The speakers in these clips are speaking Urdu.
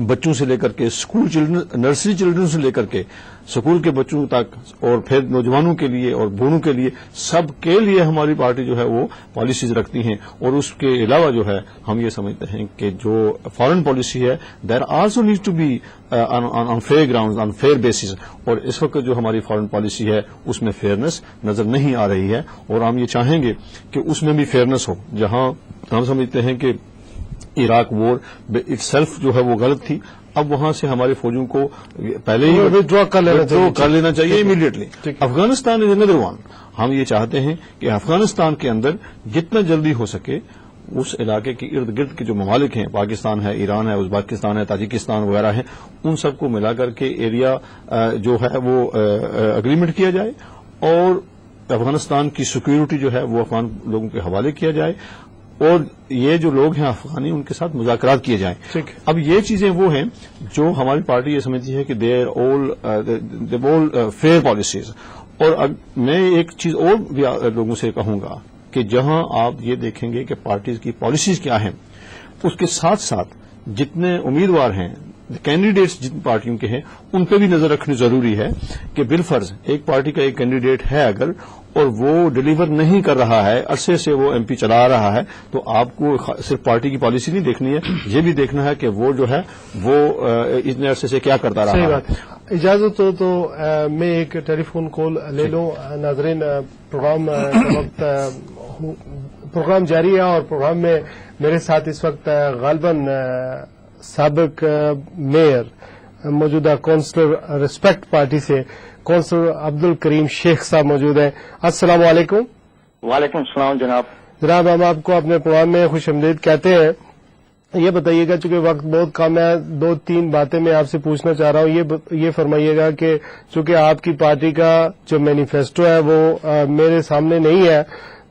بچوں سے لے کر کے اسکول چلڈرن، نرسری چلڈرن سے لے کر کے اسکول کے بچوں تک، اور پھر نوجوانوں کے لیے اور بوڑھوں کے لیے، سب کے لیے ہماری پارٹی جو ہے وہ پالیسیز رکھتی ہیں. اور اس کے علاوہ جو ہے ہم یہ سمجھتے ہیں کہ جو فارن پالیسی ہے there also need to be on fair ground, on fair basis. اور اس وقت جو ہماری فارن پالیسی ہے اس میں فیئرنیس نظر نہیں آ رہی ہے، اور ہم یہ چاہیں گے کہ اس میں بھی فیئرنیس ہو. جہاں ہم سمجھتے ہیں کہ عراق وار اٹ سیلف جو ہے وہ غلط تھی، اب وہاں سے ہمارے فوجوں کو پہلے ہی ودرا کر لینا چاہیے امیڈیٹلی. افغانستان از اندر ون. ہم یہ چاہتے ہیں کہ افغانستان کے اندر جتنا جلدی ہو سکے اس علاقے کے ارد گرد کے جو ممالک ہیں، پاکستان ہے، ایران ہے، ازبکستان ہے، تاجکستان وغیرہ ہیں، ان سب کو ملا کر کے ایریا جو ہے وہ اگریمنٹ کیا جائے، اور افغانستان کی سیکیورٹی جو ہے وہ افغان لوگوں کے حوالے کیا جائے، اور یہ جو لوگ ہیں افغانی ان کے ساتھ مذاکرات کیے جائیں. اب یہ چیزیں وہ ہیں جو ہماری پارٹی یہ سمجھتی ہے کہ دے آل فیئر پالیسیز. اور میں ایک چیز اور بھی لوگوں سے کہوں گا کہ جہاں آپ یہ دیکھیں گے کہ پارٹیز کی پالیسیز کیا ہیں، اس کے ساتھ ساتھ جتنے امیدوار ہیں، کینڈیڈیٹس جن پارٹیوں کے ہیں، ان پہ بھی نظر رکھنی ضروری ہے کہ بالفرض ایک پارٹی کا ایک کینڈیڈیٹ ہے اگر، اور وہ ڈلیور نہیں کر رہا ہے، عرصے سے وہ ایم پی چلا رہا ہے، تو آپ کو صرف پارٹی کی پالیسی نہیں دیکھنی ہے، یہ بھی دیکھنا ہے کہ وہ جو ہے وہ اتنے عرصے سے کیا کرتا رہا ہے. اجازت ہو تو میں ایک ٹیلی فون کال لے لوں. ناظرین، پروگرام جاری ہے، اور پروگرام میں میرے ساتھ اس وقت غالباً سابق میئر، موجودہ کونسلر ریسپیکٹ پارٹی سے کونسلر عبد الکریم شیخ صاحب موجود ہیں. السلام علیکم. وعلیکم السلام جناب. ہم آپ کو اپنے پروگرام میں خوش آمدید کہتے ہیں. یہ بتائیے گا، چونکہ وقت بہت کم ہے، 2-3 باتیں میں آپ سے پوچھنا چاہ رہا ہوں. یہ فرمائیے گا کہ چونکہ آپ کی پارٹی کا جو مینیفیسٹو ہے وہ میرے سامنے نہیں ہے،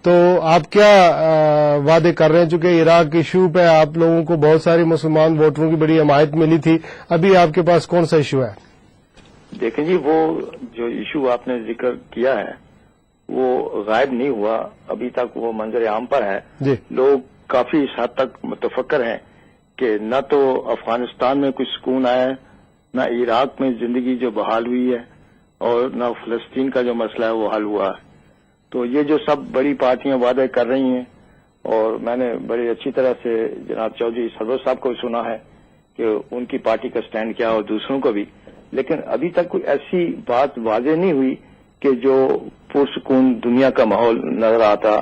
تو آپ کیا وعدے کر رہے ہیں؟ چونکہ عراق ایشو پہ آپ لوگوں کو بہت سارے مسلمان ووٹروں کی بڑی حمایت ملی تھی، ابھی آپ کے پاس کون سا ایشو ہے؟ دیکھیں جی، وہ جو ایشو آپ نے ذکر کیا ہے وہ غائب نہیں ہوا، ابھی تک وہ منظر عام پر ہے. جی. لوگ کافی اس حد تک متفکر ہیں کہ نہ تو افغانستان میں کچھ سکون آیا ہے، نہ عراق میں زندگی جو بحال ہوئی ہے، اور نہ فلسطین کا جو مسئلہ ہے وہ حل ہوا ہے. تو یہ جو سب بڑی پارٹیاں وعدے کر رہی ہیں، اور میں نے بڑی اچھی طرح سے جناب چودھری سرور صاحب کو سنا ہے کہ ان کی پارٹی کا سٹینڈ کیا، اور دوسروں کو بھی، لیکن ابھی تک کوئی ایسی بات واضح نہیں ہوئی کہ جو پرسکون دنیا کا ماحول نظر آتا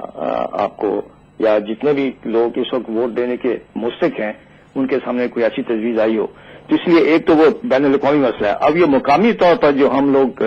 آپ کو، یا جتنے بھی لوگ اس وقت ووٹ دینے کے مستحق ہیں ان کے سامنے کوئی ایسی تجویز آئی ہو. تو اس لیے ایک تو وہ بین الاقوامی مسئلہ ہے. اب یہ مقامی طور پر جو ہم لوگ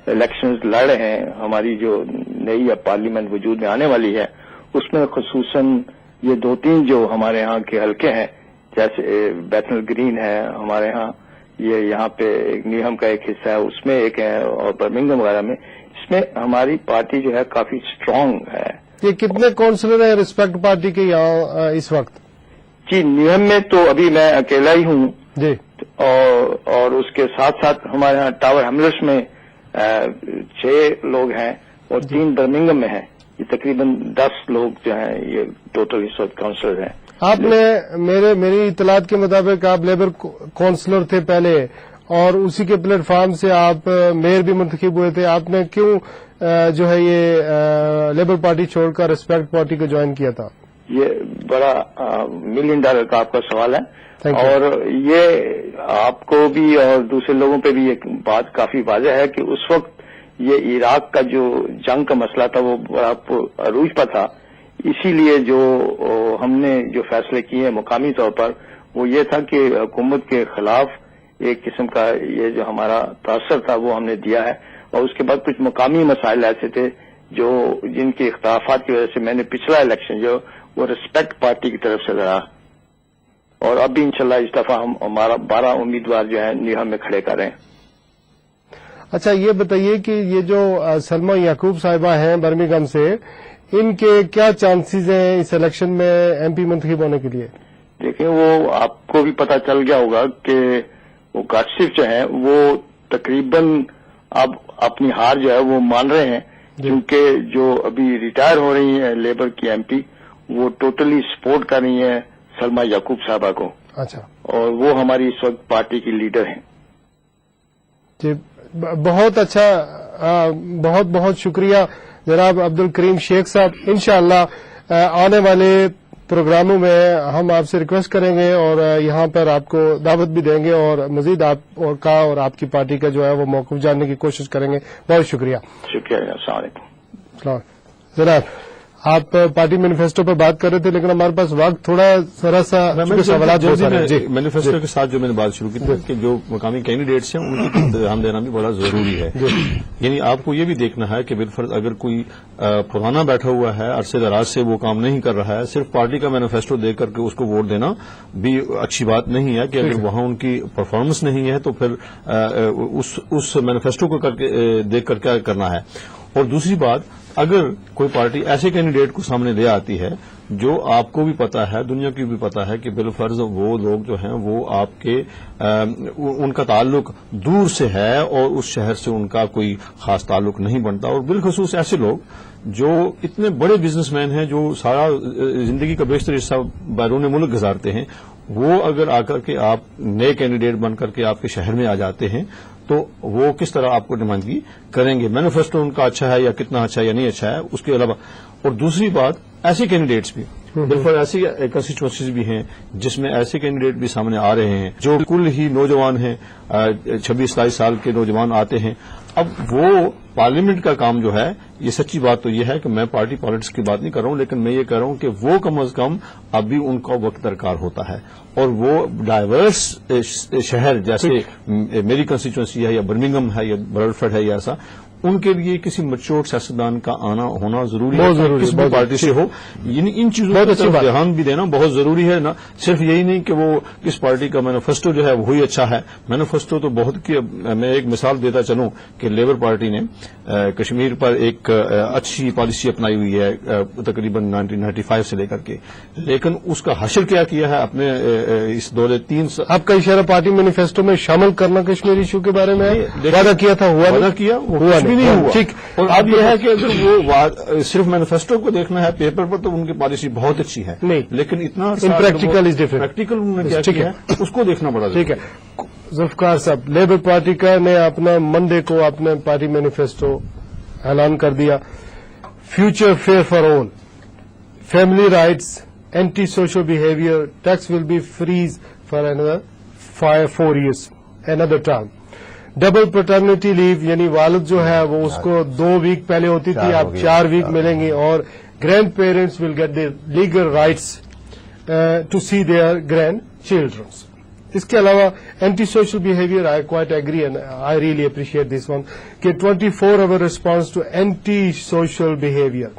الیکشنز لڑ رہے ہیں، ہماری جو نئی پارلیمنٹ وجود میں آنے والی ہے، اس میں خصوصاً یہ 2-3 جو ہمارے ہاں کے حلقے ہیں، جیسے بیتھل گرین ہے ہمارے ہاں، یہ یہاں پہ ایک نیہم کا ایک حصہ ہے، اس میں ایک ہے، اور برمنگھم وغیرہ میں، اس میں ہماری پارٹی جو ہے کافی اسٹرانگ ہے. یہ کتنے کونسلر ہیں ریسپیکٹ پارٹی کے یہاں اس وقت؟ جی، نیہم میں تو ابھی میں اکیلا ہی ہوں جی، اور اس کے ساتھ ساتھ ہمارے یہاں ٹاور ہیملٹس میں 6 لوگ ہیں، اور 3 برمنگھم میں ہیں. یہ تقریباً 10 لوگ جو ہیں یہ ٹوٹل اس وقت کونسلر ہیں. آپ نے میری اطلاعات کے مطابق آپ لیبر کونسلر تھے پہلے، اور اسی کے پلیٹ فارم سے آپ میئر بھی منتخب ہوئے تھے. آپ نے کیوں جو ہے یہ لیبر پارٹی چھوڑ کر ریسپیکٹ پارٹی کو جوائن کیا تھا؟ یہ بڑا $1 ملین کا آپ کا سوال ہے، اور یہ آپ کو بھی اور دوسرے لوگوں پہ بھی ایک بات کافی واضح ہے کہ اس وقت یہ عراق کا جو جنگ کا مسئلہ تھا وہ بڑا عروج پر تھا. اسی لیے جو ہم نے جو فیصلے کیے ہیں مقامی طور پر وہ یہ تھا کہ حکومت کے خلاف ایک قسم کا یہ جو ہمارا تاثر تھا وہ ہم نے دیا ہے. اور اس کے بعد کچھ مقامی مسائل ایسے تھے جو جن کے اختلافات کی وجہ سے میں نے پچھلا الیکشن جو وہ ریسپیکٹ پارٹی کی طرف سے لڑا، اور اب بھی انشاءاللہ اس دفعہ ہم ہمارا 12 امیدوار جو ہیں نیہم میں کھڑے کر رہے ہیں. اچھا، یہ بتائیے کہ یہ جو سلمہ یعقوب صاحبہ ہیں برمنگھم سے، ان کے کیا چانسز ہیں اس الیکشن میں ایم پی منتخب ہونے کے لیے؟ دیکھیں، وہ آپ کو بھی پتہ چل گیا ہوگا کہ وہ کاشف جو ہیں وہ تقریباً اب اپنی ہار جو ہے وہ مان رہے ہیں، کیونکہ جو ابھی ریٹائر ہو رہی ہیں لیبر کی ایم پی، وہ ٹوٹلی سپورٹ کر رہی ہیں سلمہ یعقوب صاحبہ کو. اچھا اور وہ ہماری اس وقت پارٹی کی لیڈر ہیں. جی بہت اچھا، بہت بہت شکریہ جناب عبد الکریم شیخ صاحب. انشاءاللہ آنے والے پروگراموں میں ہم آپ سے ریکویسٹ کریں گے اور یہاں پر آپ کو دعوت بھی دیں گے اور مزید آپ اور آپ کی پارٹی کا جو ہے وہ موقف جاننے کی کوشش کریں گے. بہت شکریہ. شکریہ. السلام علیکم. جناب آپ پارٹی مینیفیسٹو پر بات کر رہے تھے لیکن ہمارے پاس وقت تھوڑا ذرا سا سوالات مینیفیسٹو کے ساتھ جو میں نے بات شروع کی تھی کہ جو مقامی کینڈیڈیٹس ہیں ان کی دھیان دینا بھی بڑا ضروری ہے. یعنی آپ کو یہ بھی دیکھنا ہے کہ بالفرض اگر کوئی پرانا بیٹھا ہوا ہے عرصے دراز سے وہ کام نہیں کر رہا ہے، صرف پارٹی کا مینیفیسٹو دیکھ کر کے اس کو ووٹ دینا بھی اچھی بات نہیں ہے کہ اگر وہاں ان کی پرفارمنس نہیں ہے تو پھر اس مینیفیسٹو کو دیکھ کر کیا کرنا ہے. اور دوسری بات، اگر کوئی پارٹی ایسے کینڈیڈیٹ کو سامنے لے آتی ہے جو آپ کو بھی پتا ہے، دنیا کی بھی پتا ہے کہ بالفرض وہ لوگ جو ہیں وہ آپ کے ان کا تعلق دور سے ہے اور اس شہر سے ان کا کوئی خاص تعلق نہیں بنتا، اور بالخصوص ایسے لوگ جو اتنے بڑے بزنس مین ہیں جو سارا زندگی کا بیشتر حصہ بیرون ملک گزارتے ہیں، وہ اگر آ کر کے آپ نئے کینڈیڈیٹ بن کر کے آپ کے شہر میں آ جاتے ہیں تو وہ کس طرح آپ کو نمائندگی کریں گے؟ مینیفیسٹو ان کا اچھا ہے یا کتنا اچھا ہے یا نہیں اچھا ہے، اس کے علاوہ. اور دوسری بات، ایسے کینڈیڈیٹس بھی بالکل ایسی کنسٹیچوئنسیز بھی ہیں جس میں ایسے کینڈیڈیٹ بھی سامنے آ رہے ہیں جو بالکل ہی نوجوان ہیں، 26-27 سال کے نوجوان آتے ہیں. اب وہ پارلیمنٹ کا کام جو ہے، یہ سچی بات تو یہ ہے کہ میں پارٹی پالیٹکس کی بات نہیں کر رہا ہوں، لیکن میں یہ کہہ رہا ہوں کہ وہ کم از کم ابھی ان کا وقت درکار ہوتا ہے. اور وہ ڈائیورس شہر جیسے میری کنسٹیچوئنسی ہے یا برمنگھم ہے یا برڈفورڈ ہے یا ایسا، ان کے لیے کسی میچور سیاستدان کا آنا ہونا ضروری ہے، کسی بھی پارٹی سے ہو. یعنی ان چیزوں پر دھیان بھی دینا بہت ضروری ہے. نہ صرف یہی نہیں کہ وہ کس پارٹی کا مینیفیسٹو جو ہے وہی اچھا ہے. مینیفیسٹو تو بہت کی، میں ایک مثال دیتا چلوں کہ لیبر پارٹی نے کشمیر پر ایک اچھی پالیسی اپنائی ہوئی ہے تقریباً 1995 سے لے کر کے، لیکن اس کا حشر کیا ہے اپنے اس دورے 3 سال. آپ کا اشارہ پارٹی مینیفیسٹو میں شامل کرنا کشمیر ایشو کے بارے میں وعدہ کیا تھا، ہوا وعدہ کیا وہ بھی نہیں ہوا. ٹھیک. اور اب یہ ہے کہ اگر وہ صرف مینیفیسٹو کو دیکھنا ہے پیپر پر تو ان کی پالیسی بہت اچھی ہے، لیکن اتنا پریکٹیکل انہوں نے کیا ہے اس کو دیکھنا پڑا. ٹھیک ہے. ذوالفقار صاحب، لیبر پارٹی کا نے اپنا منڈے کو اپنے پارٹی مینیفیسٹو اعلان کر دیا. Future fair for all, family rights, anti social behaviour, tax will be freeze for another 4 years another term. Double paternity leave یعنی والد جو ہے وہ اس کو 2 ویک پہلے ہوتی تھی، اب 4 ویک ملیں گی. اور grandparents will get their legal rights to see their grandchildrens. اس کے علاوہ anti social behaviour, I quite agree and I really appreciate this one کہ 24 hour response to anti social behaviour.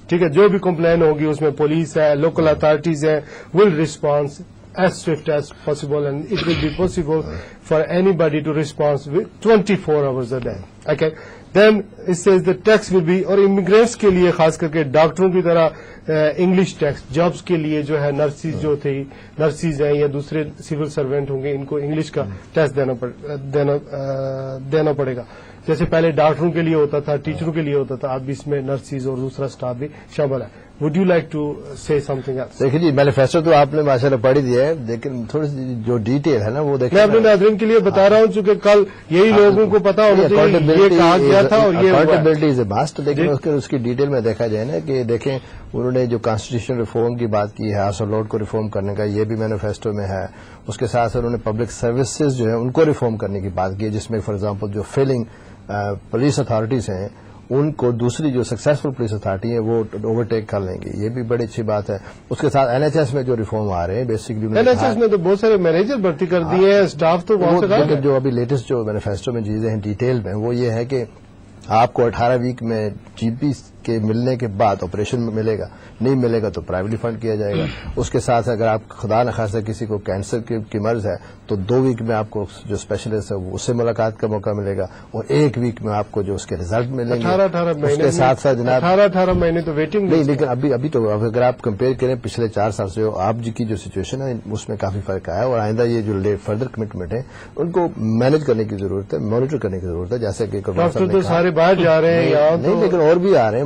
ٹھیک ہے، جو بھی کمپلین ہوگی اس میں پولیس ہے، لوکل اتھارٹیز ہیں، ول response as swift as possible, and it will be possible for anybody to respond with 24 hours a day. Okay. Then it says the tax will be, اور immigrants کے لیے خاص کر کے ڈاکٹروں کی طرح انگلش ٹیکس، جابس کے لیے جو ہے نرسز جو تھی، نرسز ہیں یا دوسرے سول سروینٹ ہوں گے، ان کو انگلش کا ٹیکس دینا پڑے گا. جیسے پہلے ڈاکٹروں کے لیے ہوتا تھا، ٹیچروں کے لیے ہوتا تھا، اب اس میں نرسز اور دوسرا اسٹاف بھی شامل ہے. وڈ یو لائک ٹو سے سم تھنگ ایلس؟ دیکھیے جی، مینیفیسٹو تو آپ نے ماشاء اللہ پڑھ ہی دیا ہے، لیکن تھوڑی سی جو ڈیٹیل ہے نا وہ دیکھیں. میں اپنے ناظرین کے لیے بتا رہا ہوں چونکہ کل یہی لوگوں کو پتا ہونا چاہیے یہ کہا گیا تھا اور یہ اکاؤنٹیبلٹی از اے مسٹ. لیکن اس کی ڈیٹیل میں دیکھا جائے نا کہ دیکھیں انہوں نے جو کانسٹیٹیوشن ریفارم کی بات کی ہے، ہاؤس آف لارڈ کو ریفارم کرنے کا، یہ بھی مینیفیسٹو میں ہے. اس کے ساتھ انہوں نے پبلک سروسز جو ہے ان کو ریفارم کرنے کی بات کی ہے، جس میں فار ایگزامپل جو فیلنگ پولیس اتھارٹیز ہیں ان کو دوسری جو سکسیسفل پولیس اتھارٹی ہے وہ اوورٹیک کر لیں گے. یہ بھی بڑی اچھی بات ہے. اس کے ساتھ NHS میں جو ریفارم آ رہے ہیں بیسکلی NHS میں تو بہت سارے مینیجر بھرتی کر دیے ہیں، اسٹاف تو بہت سارا. جو ابھی لیٹسٹ جو مینیفیسٹو میں چیزیں ہیں ڈیٹیل میں وہ یہ ہے کہ آپ کو 18 ویک میں GP کے ملنے کے بعد آپریشن میں ملے گا، نہیں ملے گا تو پرائیویٹلی فنڈ کیا جائے گا. اس کے ساتھ اگر آپ خدا نخواستہ کسی کو کینسر کی مرض ہے تو 2 ویک میں آپ کو جو اسپیشلسٹ ہے اس سے ملاقات کا موقع ملے گا، اور 1 ویک میں آپ کو جو اس کے ریزلٹ ملیں گے. 18 مہینے اس کے ساتھ ساتھ جناب 18 مہینے تو ویٹنگ نہیں، لیکن ابھی تو اگر آپ کمپیئر کریں پچھلے 4 سال سے آپ جی کی جو سچویشن ہے اس میں کافی فرق آیا ہے. اور آئندہ یہ جو فردر کمٹمنٹ ہے ان کو مینج کرنے کی ضرورت ہے، مانیٹر کرنے کی ضرورت ہے. جیسے کہ سارے باہر جا رہے ہیں نہیں، لیکن اور بھی آ رہے ہیں